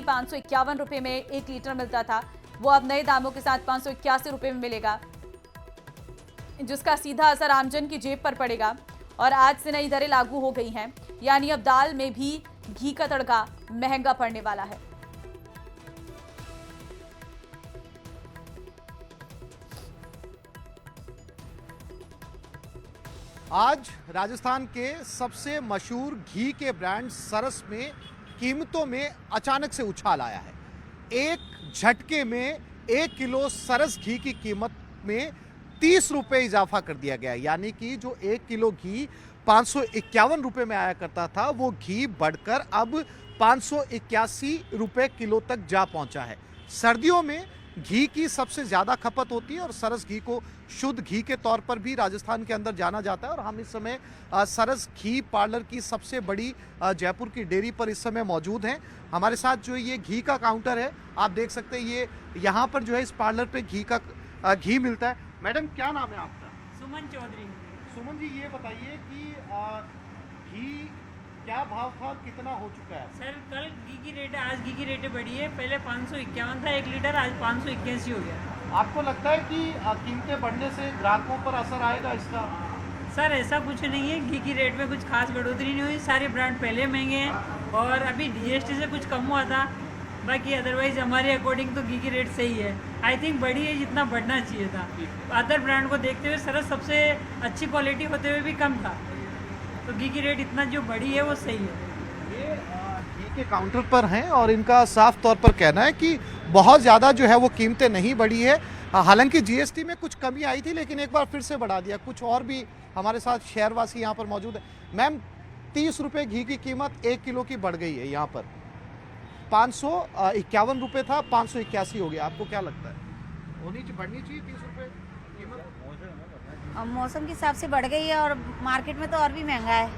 घी 551 रुपए में 1 लीटर मिलता था, वो अब नए दामों के साथ 581 रुपए में मिलेगा, जिसका सीधा असर आमजन की जेब पर पड़ेगा। और आज से नई दरें लागू हो गई हैं, यानी अब दाल में भी घी का तड़का महंगा पड़ने वाला है। आज राजस्थान के सबसे मशहूर घी के ब्रांड सरस में कीमतों में अचानक से उछाल आया है। एक झटके में 1 किलो सरस घी की कीमत में 30 रुपए इजाफा कर दिया गया, यानी कि जो 1 किलो घी 551 रुपए में आया करता था, वो घी बढ़कर अब 581 रुपए किलो तक जा पहुंचा है। सर्दियों में घी की सबसे ज्यादा खपत होती है और सरस घी को शुद्ध घी के तौर पर भी राजस्थान के अंदर जाना जाता है। और हम इस समय सरस घी पार्लर की सबसे बड़ी जयपुर की डेयरी पर इस समय मौजूद हैं। हमारे साथ जो ये घी का काउंटर है, आप देख सकते हैं, ये यहाँ पर जो है इस पार्लर पे घी मिलता है। मैडम, क्या नाम है आपका? सुमन चौधरी। सुमन जी, ये बताइए कि घी क्या भाव था, कितना हो चुका है? सर, कल घी की रेट, आज घी की रेटें बढ़ी है। पहले 551 था 1 लीटर, आज 581 हो गया। आपको लगता है कि कीमतें बढ़ने से ग्राहकों पर असर आएगा इसका? सर, ऐसा कुछ नहीं है, घी की रेट में कुछ खास बढ़ोतरी नहीं हुई। सारे ब्रांड पहले महंगे हैं और अभी जीएसटी से कुछ कम हुआ था। बाकी अदरवाइज हमारे अकॉर्डिंग तो घी की रेट सही है। आई थिंक बढ़ी है जितना बढ़ना चाहिए था। अदर ब्रांड को देखते हुए सरस सबसे अच्छी क्वालिटी होते हुए भी कम था, तो घी की रेट इतना जो बढ़ी है वो सही है। ये घी के काउंटर पर हैं और इनका साफ तौर पर कहना है कि बहुत ज़्यादा जो है वो कीमतें नहीं बढ़ी है। हालांकि जीएसटी में कुछ कमी आई थी, लेकिन एक बार फिर से बढ़ा दिया। कुछ और भी हमारे साथ शहरवासी यहाँ पर मौजूद है। मैम, 30 रुपये घी की कीमत 1 किलो की बढ़ गई है। यहाँ पर 551 रुपये था, 581 हो गया। आपको क्या लगता है, बढ़नी चाहिए 30 रुपये कीमत? मौसम के हिसाब से बढ़ गई है और मार्केट में तो और भी महंगा है।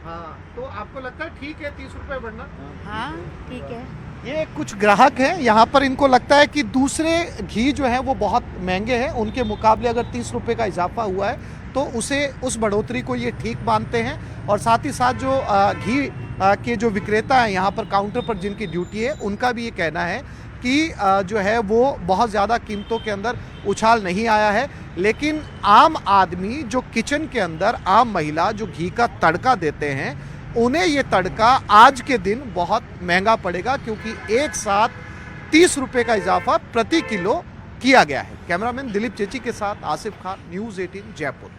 हाँ, तो आपको लगता है ठीक है 30 रुपये बढ़ना? हाँ, ठीक है। ये कुछ ग्राहक हैं यहाँ पर, इनको लगता है कि दूसरे घी जो है वो बहुत महंगे हैं, उनके मुकाबले अगर 30 रुपये का इजाफा हुआ है तो उस बढ़ोतरी को ये ठीक मानते हैं। और साथ ही साथ जो घी के जो विक्रेता हैं यहाँ पर काउंटर पर, जिनकी ड्यूटी है, उनका भी ये कहना है कि जो है वो बहुत ज़्यादा कीमतों के अंदर उछाल नहीं आया है। लेकिन आम आदमी जो किचन के अंदर, आम महिला जो घी का तड़का देते हैं, उन्हें ये तड़का आज के दिन बहुत महंगा पड़ेगा, क्योंकि एक साथ 30 रुपये का इजाफा प्रति किलो किया गया है। कैमरामैन दिलीप चेची के साथ आसिफ खान, न्यूज़ 18 जयपुर।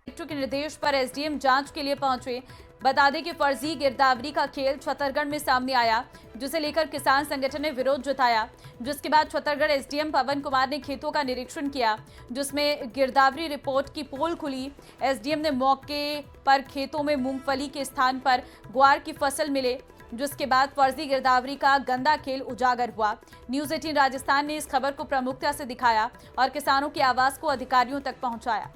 कलेक्टर के निर्देश पर एसडीएम जांच के लिए पहुंचे। बता दें कि फर्जी गिरदावरी का खेल छतरगढ़ में सामने आया, जिसे लेकर किसान संगठन ने विरोध जताया। जिसके बाद छतरगढ़ एसडीएम पवन कुमार ने खेतों का निरीक्षण किया, जिसमें गिरदावरी रिपोर्ट की पोल खुली। एसडीएम ने मौके पर खेतों में मूंगफली के स्थान पर ग्वार की फसल मिले, जिसके बाद फर्जी गिरदावरी का गंदा खेल उजागर हुआ। न्यूज़ 18 राजस्थान ने इस खबर को प्रमुखता से दिखाया और किसानों की आवाज को अधिकारियों तक पहुंचाया।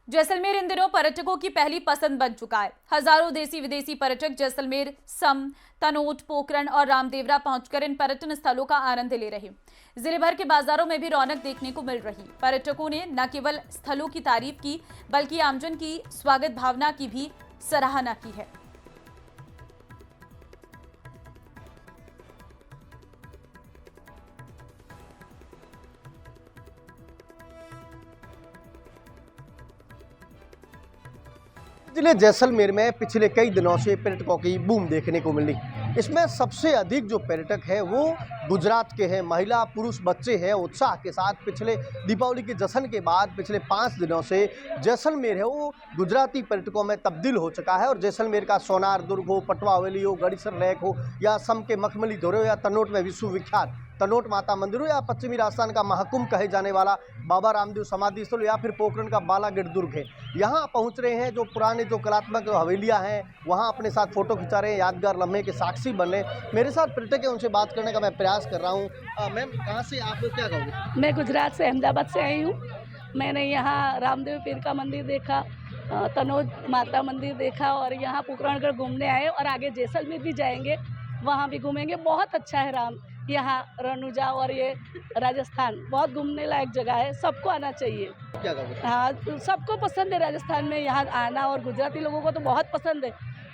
जैसलमेर इन दिनों पर्यटकों की पहली पसंद बन चुका है। हजारों देसी विदेशी पर्यटक जैसलमेर, सम, तनोट, पोखरण और रामदेवरा पहुंचकर इन पर्यटन स्थलों का आनंद ले रहे। जिले भर के बाजारों में भी रौनक देखने को मिल रही। पर्यटकों ने न केवल स्थलों की तारीफ की, बल्कि आमजन की स्वागत भावना की भी सराहना की है। जिले जैसलमेर में पिछले कई दिनों से पर्यटकों की बूम देखने को मिली। इसमें सबसे अधिक जो पर्यटक है वो गुजरात के हैं। महिला, पुरुष, बच्चे हैं। उत्साह के साथ पिछले दीपावली के जश्न के बाद पिछले 5 दिनों से जैसलमेर है वो गुजराती पर्यटकों में तब्दील हो चुका है। और जैसलमेर का सोनार दुर्ग हो, पटवा हवेली हो, गड़ीसर लेक हो, या सम के मखमली धोरे हो, या तनोट में विश्वविख्यात तनोट माता मंदिर हो, या पश्चिमी राजस्थान का महाकुंभ कहे जाने वाला बाबा रामदेव समाधि स्थल, या फिर पोखरण का बालागढ़ दुर्ग है। यहाँ पहुँच रहे हैं जो पुराने जो कलात्मक हवेलियाँ हैं, वहाँ अपने साथ फोटो खिंचा रहे हैं, यादगार लम्हे के साक्षी बन रहे हैं। मेरे साथ पर्यटक है, उनसे बात करने का मैं प्रयास कर रहा हूँ। मैम, कहाँ से, आप क्या कहोगे? मैं गुजरात से, अहमदाबाद से आई हूँ। मैंने यहाँ रामदेव पीर का मंदिर देखा, तनोज माता मंदिर देखा, और यहाँ पोखरणगढ़ घूमने आए और आगे जैसलमेर भी जाएंगे, वहाँ भी घूमेंगे। बहुत अच्छा है यहाँ रनुजा और ये राजस्थान बहुत घूमने लायक जगह है, सबको आना चाहिए। क्या कहोगे? हाँ, तो सबको पसंद है राजस्थान में यहाँ आना, और गुजराती लोगों को तो बहुत पसंद है।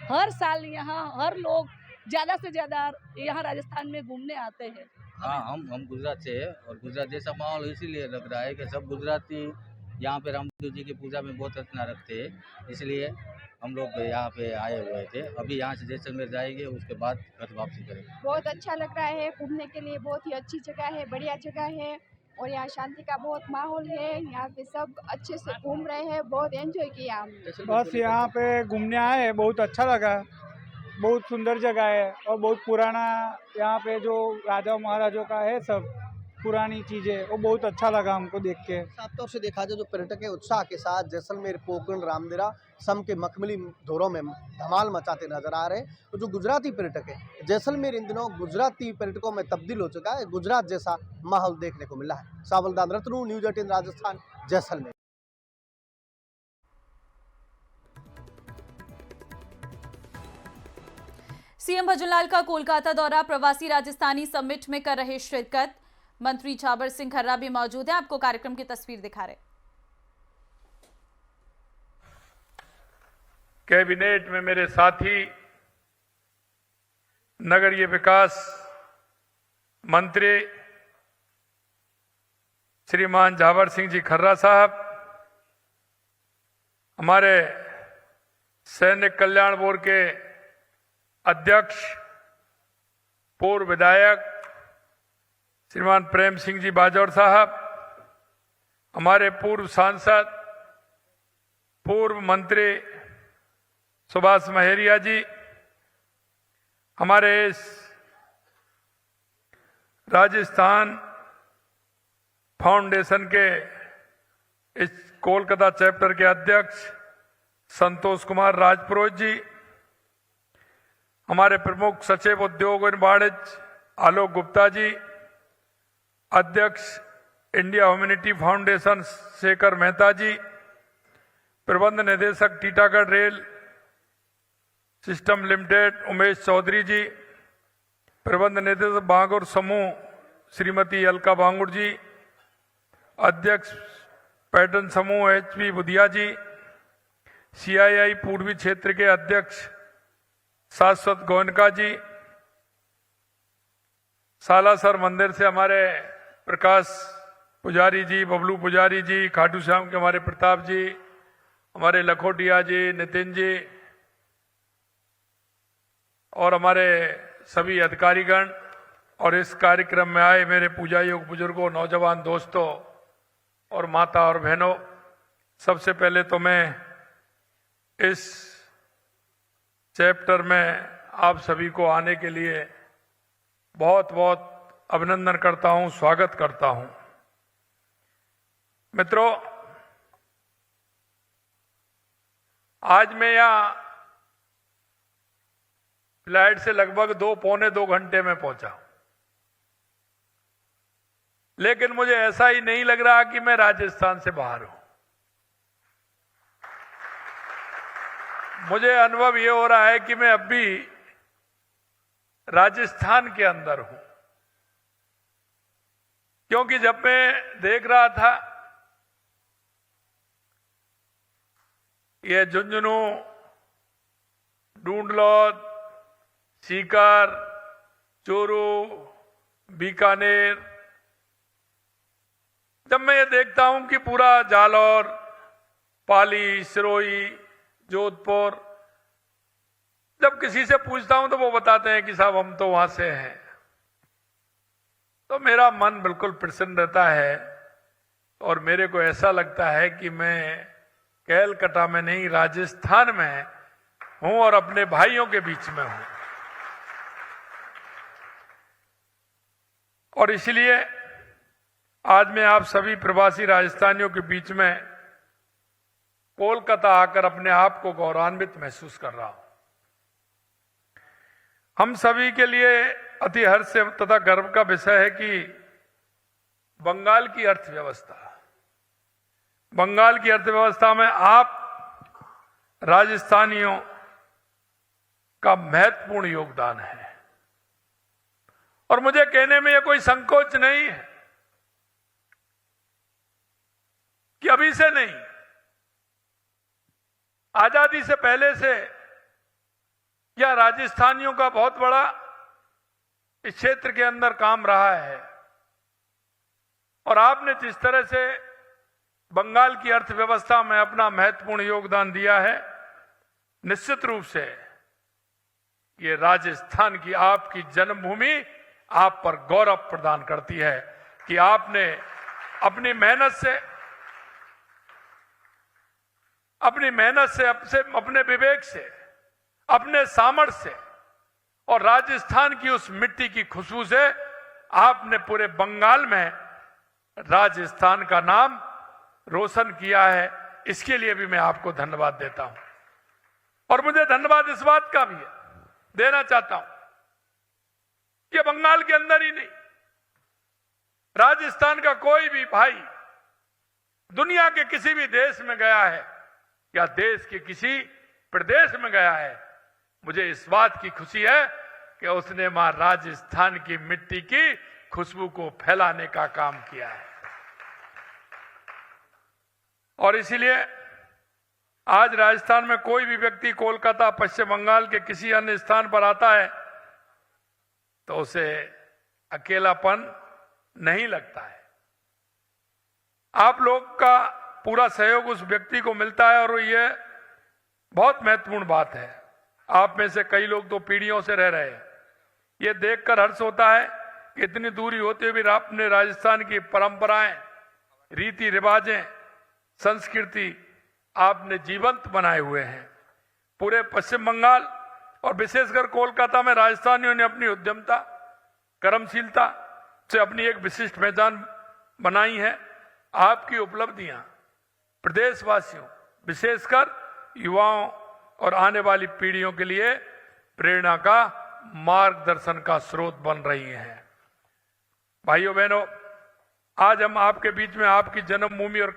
हर साल यहाँ हर लोग ज़्यादा से ज़्यादा यहाँ राजस्थान में घूमने आते हैं। हाँ, हम गुजरात से है और गुजरात जैसा माहौल इसीलिए लग रहा है कि सब गुजराती यहाँ पे रामदेव जी की पूजा में बहुत रचना रखते हैं, इसलिए हम लोग यहाँ पे आए हुए थे। अभी यहाँ से जैसलमेर जाएंगे, उसके बाद घर वापसी करेंगे। बहुत अच्छा लग रहा है, घूमने के लिए बहुत ही अच्छी जगह है, बढ़िया जगह है और यहाँ शांति का बहुत माहौल है। यहाँ पे सब अच्छे से घूम रहे हैं, बहुत एंजॉय किया हमने। बस यहाँ पे घूमने आए, बहुत अच्छा लगा, बहुत सुंदर जगह है और बहुत पुराना यहाँ पे जो राजा महाराजों का है सब पुरानी चीज़ें, वो बहुत अच्छा लगा हमको देख के। साफ तौर से देखा जाए जो पर्यटक है उत्साह के साथ जैसलमेर, पोकरण, रामदेरा, सम के मखमली दौरों में धमाल मचाते नजर आ रहे हैं। तो जो गुजराती पर्यटक है, जैसलमेर इन दिनों गुजराती पर्यटकों में तब्दील हो चुका है, गुजरात जैसा माहौल देखने को मिला है। सावलदान रत्नू, न्यूज़ 18 राजस्थान, जैसलमेर। सीएम भजनलाल का कोलकाता दौरा, प्रवासी राजस्थानी समिट में कर रहे शिरकत। मंत्री झाबर सिंह खर्रा भी मौजूद हैं, आपको कार्यक्रम की तस्वीर दिखा रहे। कैबिनेट में मेरे साथी नगरीय विकास मंत्री श्रीमान झाबर सिंह जी खर्रा साहब, हमारे सैनिक कल्याण बोर्ड के अध्यक्ष पूर्व विधायक श्रीमान प्रेम सिंह जी बाजौर साहब, हमारे पूर्व सांसद पूर्व मंत्री सुभाष महेरिया जी, हमारे इस राजस्थान फाउंडेशन के इस कोलकाता चैप्टर के अध्यक्ष संतोष कुमार राजपुरोहित जी, हमारे प्रमुख सचिव उद्योग और वाणिज्य आलोक गुप्ता जी, अध्यक्ष India humanity foundation Shekhar Mehta ji, प्रबंध निदेशक Titagarh rail system limited Umesh Chaudhary ji, प्रबंध निदेशक बांगुर समूह श्रीमती अलका बांगुर जी, अध्यक्ष पैटर्न समूह HP बुधिया जी, CII पूर्वी क्षेत्र के अध्यक्ष शाश्वत गोयनका जी, सालासर मंदिर से हमारे प्रकाश पुजारी जी, बबलू पुजारी जी, खाटू श्याम के हमारे प्रताप जी, हमारे लखोटिया जी, नितिन जी और हमारे सभी अधिकारीगण और इस कार्यक्रम में आए मेरे पूजा योग बुजुर्गों, नौजवान दोस्तों और माता और बहनों, सबसे पहले तो मैं इस चैप्टर में आप सभी को आने के लिए बहुत बहुत अभिनंदन करता हूं, स्वागत करता हूं। मित्रों, आज मैं यहां फ्लाइट से लगभग 2-2.25 घंटे में पहुंचा, लेकिन मुझे ऐसा ही नहीं लग रहा कि मैं राजस्थान से बाहर हूं। मुझे अनुभव ये हो रहा है कि मैं अब भी राजस्थान के अंदर हूं, क्योंकि जब मैं देख रहा था ये झुंझुनू, ढूंढलौद, सीकर, चूरू, बीकानेर, जब मैं ये देखता हूं कि पूरा जालौर, पाली, सिरोही, जोधपुर, जब किसी से पूछता हूं तो वो बताते हैं कि साहब हम तो वहां से हैं, तो मेरा मन बिल्कुल प्रसन्न रहता है और मेरे को ऐसा लगता है कि मैं कैलकाटा में नहीं, राजस्थान में हूं और अपने भाइयों के बीच में हूं। और इसलिए आज मैं आप सभी प्रवासी राजस्थानियों के बीच में कोलकाता आकर अपने आप को गौरवान्वित महसूस कर रहा हूं। हम सभी के लिए अति हर्ष तथा गर्व का विषय है कि बंगाल की अर्थव्यवस्था में आप राजस्थानियों का महत्वपूर्ण योगदान है और मुझे कहने में यह कोई संकोच नहीं है कि अभी से नहीं, आजादी से पहले से यह राजस्थानियों का बहुत बड़ा इस क्षेत्र के अंदर काम रहा है। और आपने जिस तरह से बंगाल की अर्थव्यवस्था में अपना महत्वपूर्ण योगदान दिया है, निश्चित रूप से ये राजस्थान की आपकी जन्मभूमि आप पर गौरव प्रदान करती है कि आपने अपनी मेहनत से, अपने विवेक से, अपने सामर्थ्य से और राजस्थान की उस मिट्टी की खुशबू से आपने पूरे बंगाल में राजस्थान का नाम रोशन किया है। इसके लिए भी मैं आपको धन्यवाद देता हूं। और मुझे धन्यवाद इस बात का भी देना चाहता हूं कि बंगाल के अंदर ही नहीं, राजस्थान का कोई भी भाई दुनिया के किसी भी देश में गया है या देश के किसी प्रदेश में गया है, मुझे इस बात की खुशी है कि उसने मां राजस्थान की मिट्टी की खुशबू को फैलाने का काम किया है। और इसीलिए आज राजस्थान में कोई भी व्यक्ति कोलकाता, पश्चिम बंगाल के किसी अन्य स्थान पर आता है तो उसे अकेलापन नहीं लगता है। आप लोग का पूरा सहयोग उस व्यक्ति को मिलता है और ये बहुत महत्वपूर्ण बात है। आप में से कई लोग तो पीढ़ियों से रह रहे हैं। ये देखकर हर्ष होता है कि इतनी दूरी होते हुए भी आपने राजस्थान की परंपराएं, रीति रिवाजें, संस्कृति आपने जीवंत बनाए हुए हैं। पूरे पश्चिम बंगाल और विशेषकर कोलकाता में राजस्थानियों ने अपनी उद्यमता, कर्मशीलता से अपनी एक विशिष्ट पहचान बनाई है। आपकी उपलब्धियां प्रदेशवासियों, विशेषकर युवाओं और आने वाली पीढ़ियों के लिए प्रेरणा का, मार्गदर्शन का स्रोत बन रही हैं। भाइयों बहनों, आज हम आपके बीच में आपकी जन्मभूमि और